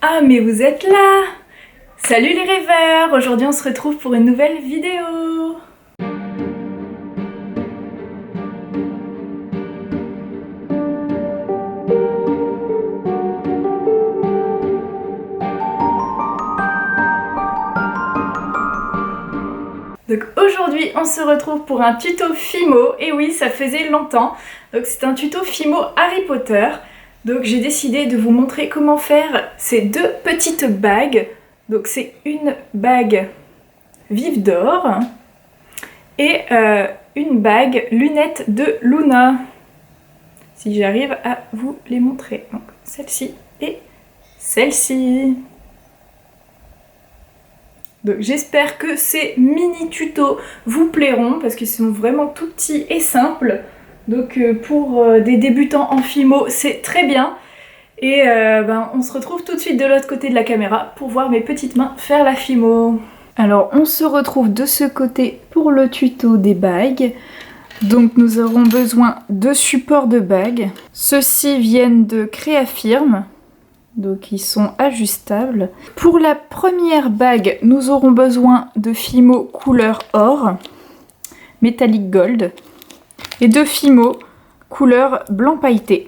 Ah mais vous êtes là! Salut les rêveurs! Aujourd'hui on se retrouve pour une nouvelle vidéo! Donc aujourd'hui on se retrouve pour un tuto Fimo, et oui ça faisait longtemps, donc c'est un tuto Fimo Harry Potter. Donc j'ai décidé de vous montrer comment faire ces deux petites bagues. Donc c'est une bague vive d'or et une bague lunettes de Luna. Si j'arrive à vous les montrer. Donc celle-ci et celle-ci. Donc j'espère que ces mini tutos vous plairont parce qu'ils sont vraiment tout petits et simples. Donc pour des débutants en Fimo, c'est très bien. Et on se retrouve tout de suite de l'autre côté de la caméra pour voir mes petites mains faire la Fimo. Alors on se retrouve de ce côté pour le tuto des bagues. Donc nous aurons besoin de supports de bagues. Ceux-ci viennent de Créafirm. Donc ils sont ajustables. Pour la première bague, nous aurons besoin de Fimo couleur or, métallique gold, et de Fimo couleur blanc pailleté.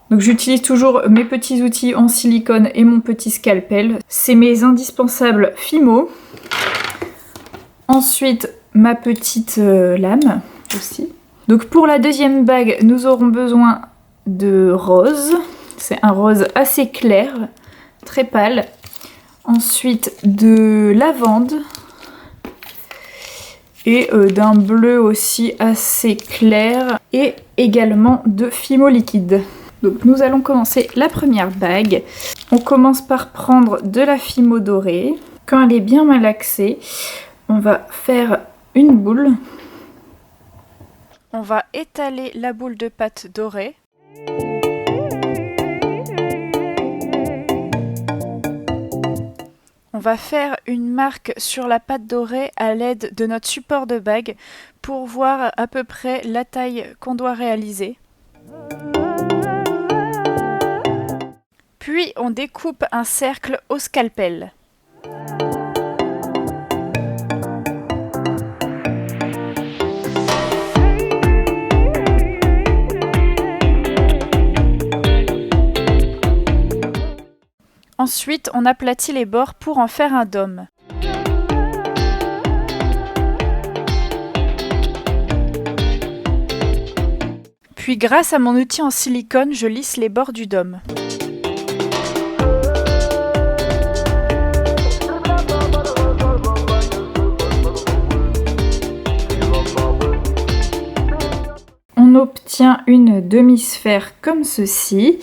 Donc j'utilise toujours mes petits outils en silicone et mon petit scalpel. C'est mes indispensables Fimo. Ensuite ma petite lame aussi. Donc pour la deuxième bague, nous aurons besoin de rose. C'est un rose assez clair, très pâle. Ensuite de lavande. Et d'un bleu aussi assez clair. Et également de Fimo liquide. Donc nous allons commencer la première bague. On commence par prendre de la Fimo dorée. Quand elle est bien malaxée, on va faire une boule. On va étaler la boule de pâte dorée. On va faire une marque sur la pâte dorée à l'aide de notre support de bague pour voir à peu près la taille qu'on doit réaliser. Puis on découpe un cercle au scalpel. Ensuite, on aplatit les bords pour en faire un dôme. Puis grâce à mon outil en silicone, je lisse les bords du dôme. On obtient une demi-sphère comme ceci.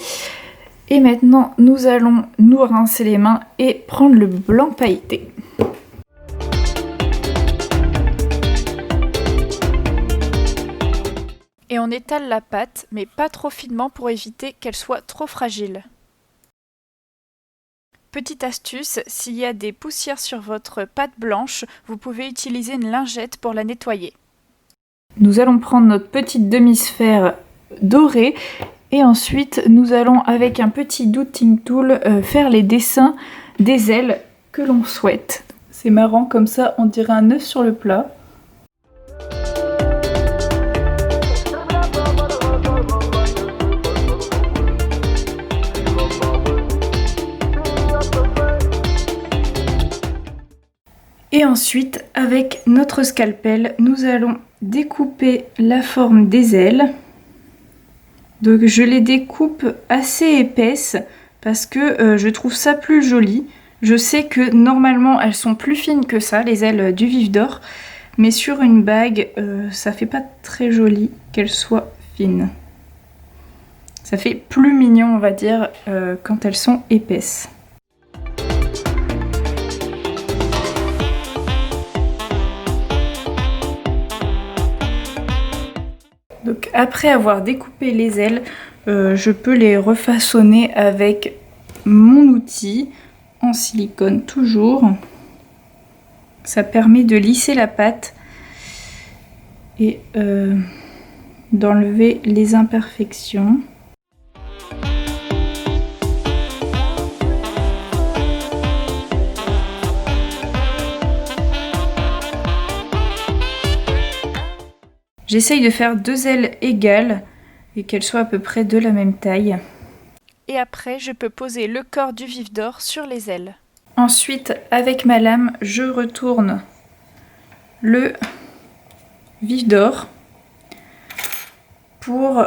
Et maintenant, nous allons nous rincer les mains et prendre le blanc pailleté. Et on étale la pâte, mais pas trop finement pour éviter qu'elle soit trop fragile. Petite astuce, s'il y a des poussières sur votre pâte blanche, vous pouvez utiliser une lingette pour la nettoyer. Nous allons prendre notre petite demi-sphère dorée. Et ensuite, nous allons, avec un petit dotting tool, faire les dessins des ailes que l'on souhaite. C'est marrant, comme ça, on dirait un œuf sur le plat. Et ensuite, avec notre scalpel, nous allons découper la forme des ailes. Donc je les découpe assez épaisses parce que je trouve ça plus joli. Je sais que normalement elles sont plus fines que ça, les ailes du vif d'or. Mais sur une bague, ça fait pas très joli qu'elles soient fines. Ça fait plus mignon on va dire quand elles sont épaisses. Donc après avoir découpé les ailes, je peux les refaçonner avec mon outil en silicone toujours. Ça permet de lisser la pâte et d'enlever les imperfections. J'essaye de faire 2 ailes égales et qu'elles soient à peu près de la même taille. Et après, je peux poser le corps du vif d'or sur les ailes. Ensuite, avec ma lame, je retourne le vif d'or pour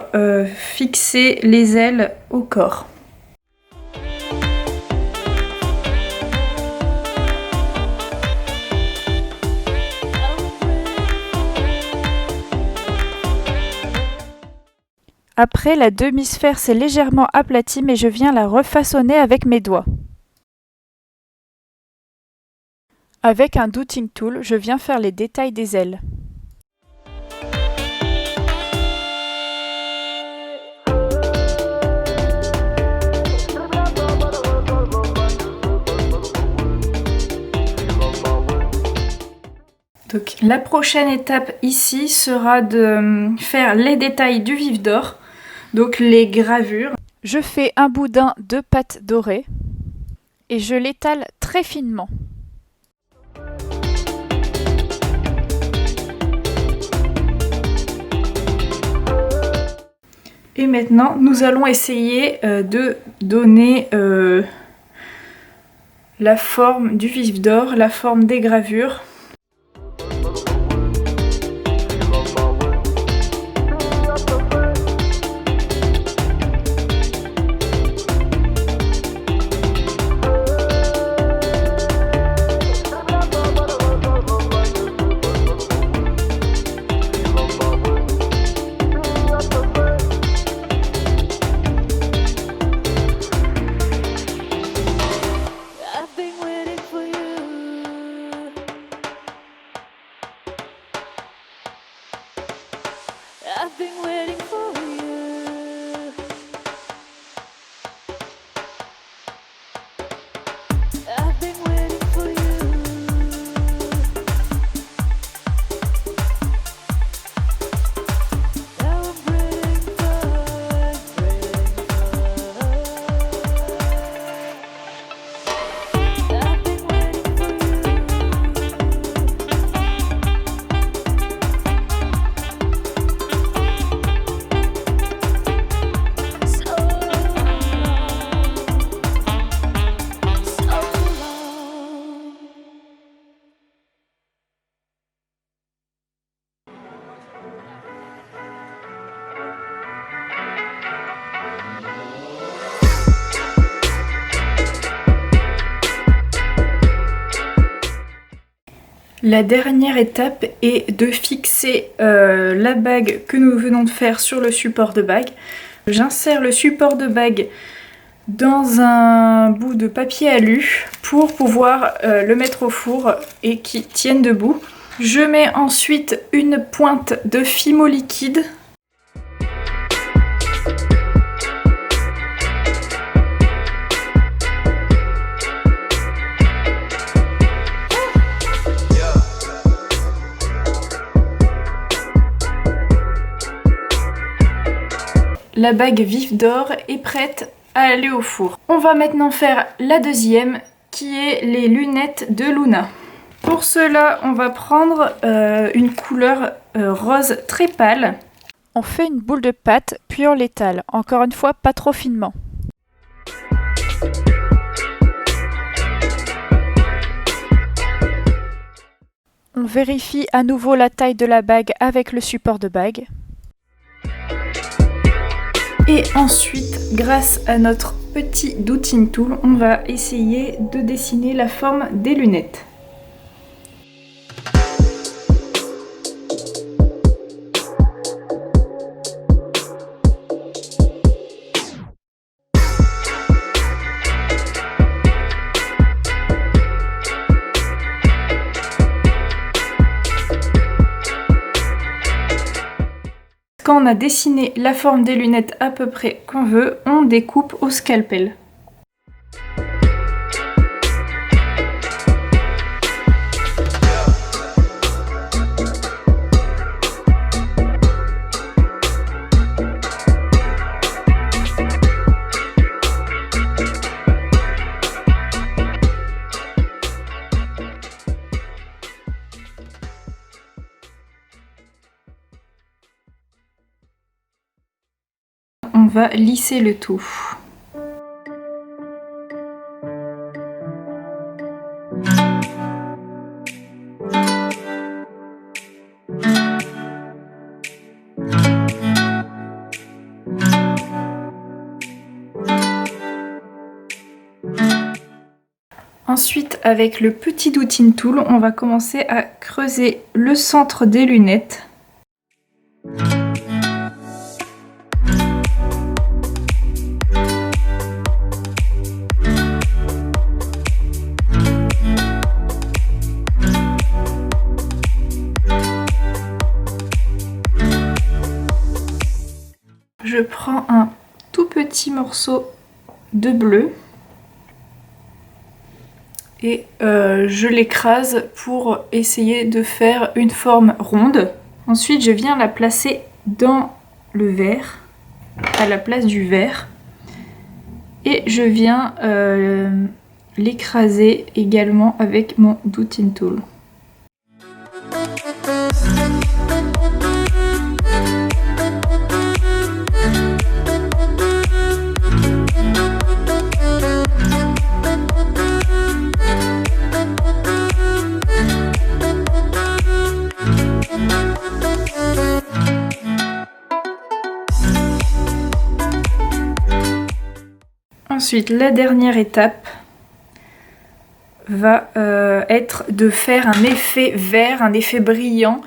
fixer les ailes au corps. Après, la demi-sphère s'est légèrement aplatie, mais je viens la refaçonner avec mes doigts. Avec un Dotting Tool, je viens faire les détails des ailes. Donc, la prochaine étape ici sera de faire les détails du vif d'or, donc les gravures. Je fais un boudin de pâte dorée et je l'étale très finement. Et maintenant, nous allons essayer de donner la forme du vif d'or, la forme des gravures. I've been waiting for you. I've been waiting for you. Now I'm waiting for, I've been waiting for you. La dernière étape est de fixer la bague que nous venons de faire sur le support de bague. J'insère le support de bague dans un bout de papier alu pour pouvoir le mettre au four et qu'il tienne debout. Je mets ensuite une pointe de fimo liquide . La bague vif d'or est prête à aller au four. On va maintenant faire la deuxième qui est les lunettes de Luna. Pour cela, on va prendre une couleur rose très pâle. On fait une boule de pâte puis on l'étale, encore une fois pas trop finement. On vérifie à nouveau la taille de la bague avec le support de bague. Et ensuite, grâce à notre petit Dotting Tool, on va essayer de dessiner la forme des lunettes. Quand on a dessiné la forme des lunettes à peu près qu'on veut, on découpe au scalpel. on va lisser le tout. Ensuite, avec le petit Doutine Tool, on va commencer à creuser le centre des lunettes. Je prends un tout petit morceau de bleu. Et je l'écrase pour essayer de faire une forme ronde. Ensuite, je viens la placer dans le verre, à la place du verre. Et je viens l'écraser également avec mon Doutine Tool. Ensuite, la dernière étape va être de faire un effet vert, un effet brillant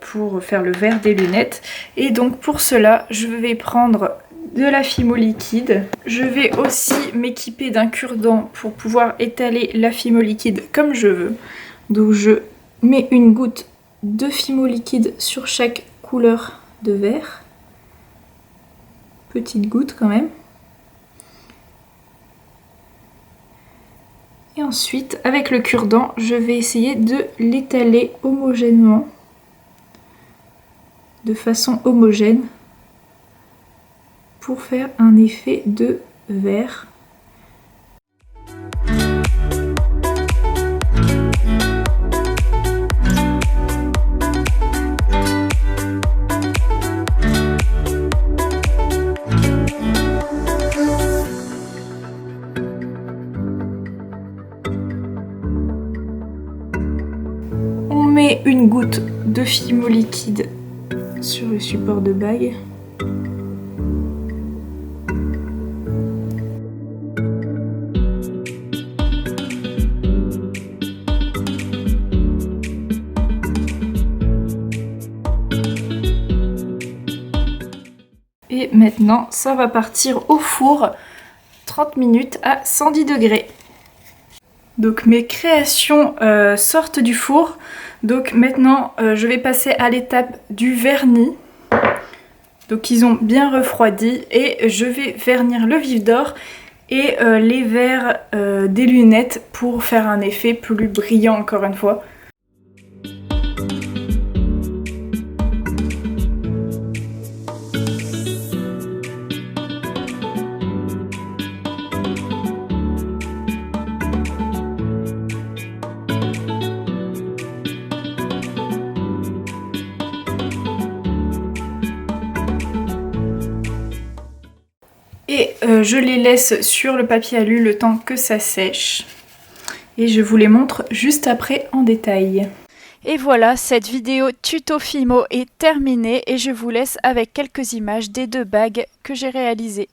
pour faire le vert des lunettes. Et donc pour cela, je vais prendre de la Fimo liquide. Je vais aussi m'équiper d'un cure-dent pour pouvoir étaler la Fimo liquide comme je veux. Donc je mets une goutte de Fimo liquide sur chaque couleur de vert. Petite goutte quand même. Et ensuite, avec le cure-dent, je vais essayer de l'étaler homogènement, de façon homogène, pour faire un effet de vert. Une goutte de Fimo liquide sur le support de bague. Et maintenant, ça va partir au four 30 minutes à 110 degrés. Donc mes créations sortent du four. Donc maintenant, je vais passer à l'étape du vernis. Donc ils ont bien refroidi et je vais vernir le vif d'or et les verres des lunettes pour faire un effet plus brillant encore une fois. Et je les laisse sur le papier alu le temps que ça sèche. Et je vous les montre juste après en détail. Et voilà, cette vidéo tuto Fimo est terminée et je vous laisse avec quelques images des 2 bagues que j'ai réalisées.